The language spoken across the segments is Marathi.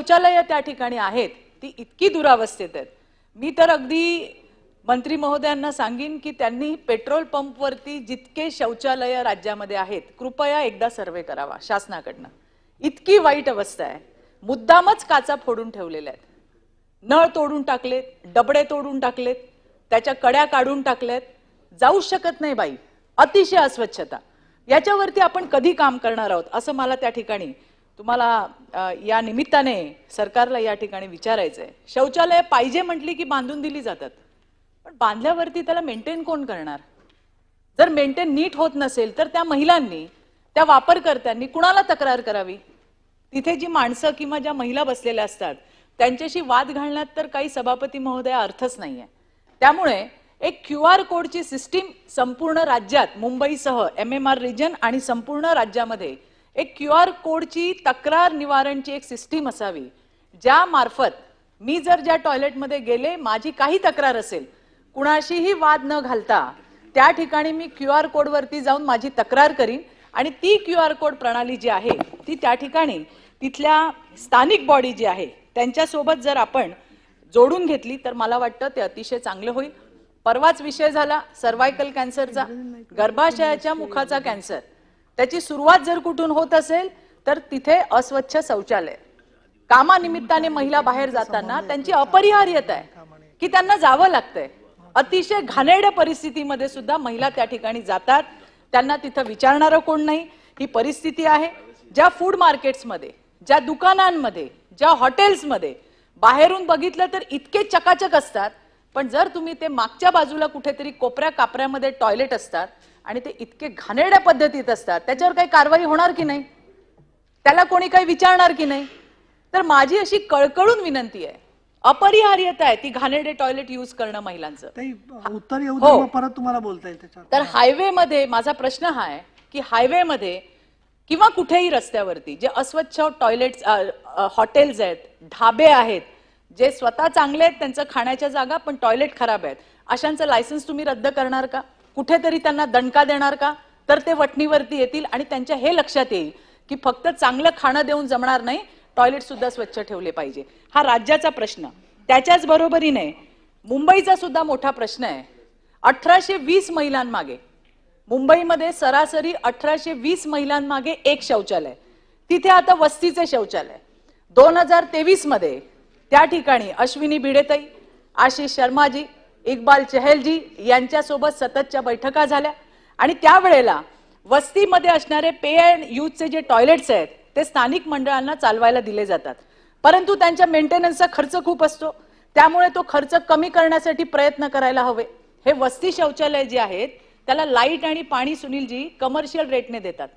शौचालय त्या ठिकाणी आहेत ती इतकी दुरावस्थेत आहेत। मी तर अगदी मंत्री महोदयांना सांगीन की त्यांनी पेट्रोल पंपवरती जितके शौचालय राज्यामध्ये आहेत कृपया एकदा सर्वे करावा शासनाकडनं। इतकी वाईट अवस्था आहे, मुद्दामच काचा फोडून ठेवलेल्या आहेत, नळ तोडून टाकलेत, डबडे तोडून टाकलेत, त्याच्या कड्या काढून टाकल्यात, जाऊ शकत नाही बाई, अतिशय अस्वच्छता। याच्यावरती आपण कधी काम करणार आहोत असं मला त्या ठिकाणी तुम्हाला या निमित्ताने सरकारला या ठिकाणी विचारायचं आहे। शौचालय पाहिजे म्हटली की बांधून दिली जातात, पण बांधल्यावरती त्याला मेंटेन कोण करणार? जर मेंटेन नीट होत नसेल तर त्या महिलांनी, त्या वापरकर्त्यांनी कुणाला तक्रार करावी? तिथे जी माणसं किंवा ज्या महिला बसलेल्या असतात त्यांच्याशी वाद घालण्यात तर काही सभापती महोदय अर्थच नाहीये। त्यामुळे एक QR कोडची सिस्टीम संपूर्ण राज्यात, मुंबईसह MMR रिजन आणि संपूर्ण राज्यामध्ये एक QR कोडची तक्रार निवारणची एक सिस्टीम असावी, ज्या मार्फत मी जर ज्या टॉयलेटमध्ये गेले, माझी काही तक्रार असेल, कुणाशीही वाद न घालता त्या ठिकाणी मी QR कोडवरती जाऊन माझी तक्रार करीन आणि ती QR कोड प्रणाली जी आहे ती त्या ठिकाणी तिथल्या स्थानिक बॉडी जी आहे त्यांच्यासोबत जर आपण जोडून घेतली तर मला वाटतं ते अतिशय चांगलं होईल। परवाच विषय झाला सर्वायकल कॅन्सरचा, गर्भाशयाच्या मुखाचा कॅन्सर, त्याची सुरुवात जर कुठून होत असेल तर तिथे अस्वच्छ शौचालय। कामानिमित्ताने महिला बाहेर जाताना त्यांची अपरिहार्यता आहे की त्यांना जावं लागतंय, अतिशय घाणेरड्या परिस्थितीमध्ये सुद्धा महिला त्या ठिकाणी जातात, त्यांना तिथं विचारणारं कोण नाही, ही परिस्थिती आहे। ज्या फूड मार्केट्समध्ये, ज्या दुकानांमध्ये, ज्या हॉटेल्समध्ये बाहेरून बघितलं तर इतके चकाचक असतात, पण जर तुम्ही ते मागच्या बाजूला कुठेतरी कोपऱ्या कापऱ्यामध्ये टॉयलेट असतात आणि ते इतके घाणेरड्या पद्धतीत असतात, त्याच्यावर काही कारवाई होणार की नाही? त्याला कोणी काही विचारणार की नाही? तर माझी अशी कळकळून विनंती आहे, अपरिहार्यता आहे ती घाणेरडे टॉयलेट यूज करणं महिलांचं। उत्तर येऊ दे, परत तुम्हाला बोलता येईल त्याच्यावर। तर हायवेमध्ये माझा प्रश्न हा आहे की हायवेमध्ये किंवा कुठेही रस्त्यावरती जे अस्वच्छ टॉयलेट्स, हॉटेल्स आहेत, ढाबे आहेत, जे स्वतः चांगले आहेत त्यांचं खाण्याच्या जागा पण टॉयलेट खराब आहेत, अशांचं लायसन्स तुम्ही रद्द करणार का? कुठेतरी त्यांना दणका देणार का? तर ते वटणीवरती येतील आणि त्यांच्या हे लक्षात येईल की फक्त चांगलं खाणं देऊन जमणार नाही, टॉयलेट सुद्धा स्वच्छ ठेवले पाहिजे। हा राज्याचा प्रश्न। त्याच्याच बरोबरीने मुंबईचा सुद्धा मोठा प्रश्न आहे। 1820 महिलांमागे, मुंबईमध्ये सरासरी 1820 महिलांमागे एक शौचालय, तिथे आता वस्तीचे शौचालय। 2023 मध्ये त्या ठिकाणी अश्विनी भिडेताई, आशिष शर्माजी, इक्बाल चहलजी यांच्यासोबत सततच्या बैठका झाल्या आणि त्यावेळेला वस्तीमध्ये असणारे पे अँड यूजचे जे टॉयलेट्स आहेत ते स्थानिक मंडळांना चालवायला दिले जातात, परंतु त्यांच्या मेंटेनन्सचा खर्च खूप असतो, त्यामुळे तो खर्च कमी करण्यासाठी प्रयत्न करायला हवे। हे वस्ती शौचालय जे आहेत त्याला लाईट आणि पाणी सुनीलजी कमर्शियल रेटने देतात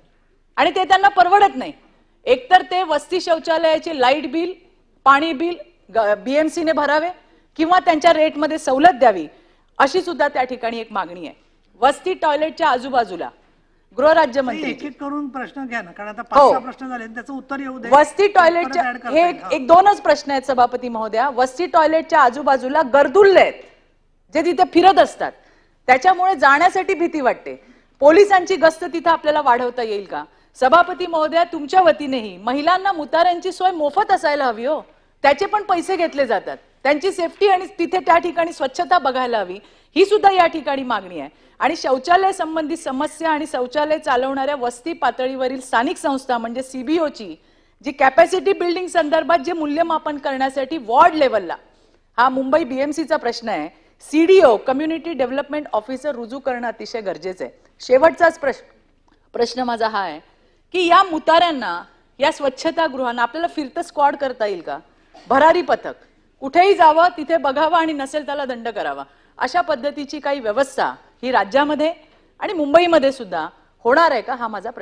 आणि ते त्यांना परवडत नाही। एकतर ते वस्ती शौचालयाचे लाईट बिल, पाणी बिल BMC ने भरावे किंवा त्यांच्या रेटमध्ये सवलत द्यावी, अशी सुद्धा त्या ठिकाणी एक मागणी आहे। वस्ती टॉयलेटच्या आजूबाजूला गृहराज्यमंत्री एक एक करून प्रश्न घ्या ना, कारण आता 5-6 प्रश्न झाले, त्याचं उत्तर येऊ दे। वस्ती टॉयलेटच्या हे एक दोनच प्रश्न आहेत सभापती महोदया। वस्ती टॉयलेटच्या आजूबाजूला गर्दुल्ले आहेत जे तिथे फिरत असतात, त्याच्यामुळे जाण्यासाठी भीती वाटते। पोलिसांची गस्त तिथे आपल्याला वाढवता येईल का? सभापती महोदया, तुमच्या वतीनेही महिलांना मुताऱ्यांची सोय मोफत असायला हवी हो, त्याचे पण पैसे घेतले जातात, त्यांची सेफ्टी आणि तिथे त्या ठिकाणी स्वच्छता बघायला हवी, ही सुद्धा या ठिकाणी मागणी आहे। आणि शौचालय संबंधित समस्या आणि शौचालय चालवणाऱ्या वस्ती पातळीवरील स्थानिक संस्था म्हणजे CBOची जी कॅपॅसिटी बिल्डिंग संदर्भात जे मूल्यमापन करण्यासाठी वॉर्ड लेवलला हा मुंबई BMCचा प्रश्न आहे, CDO कम्युनिटी डेव्हलपमेंट ऑफिसर रुजू करणं अतिशय गरजेचं आहे। शेवटचाच प्रश्न माझा हा आहे की या मुताऱ्यांना, या स्वच्छता गृहांना आपल्याला फिरतं स्क्वॉड करता येईल का? भरारी पथक कुठेही जावं, तिथे बघावं आणि नसेल त्याला दंड करावा, अशा पद्धतीची काही व्यवस्था ही राज्यामध्ये आणि मुंबईमध्ये सुद्धा होणार आहे का? हा माझा प्रश्न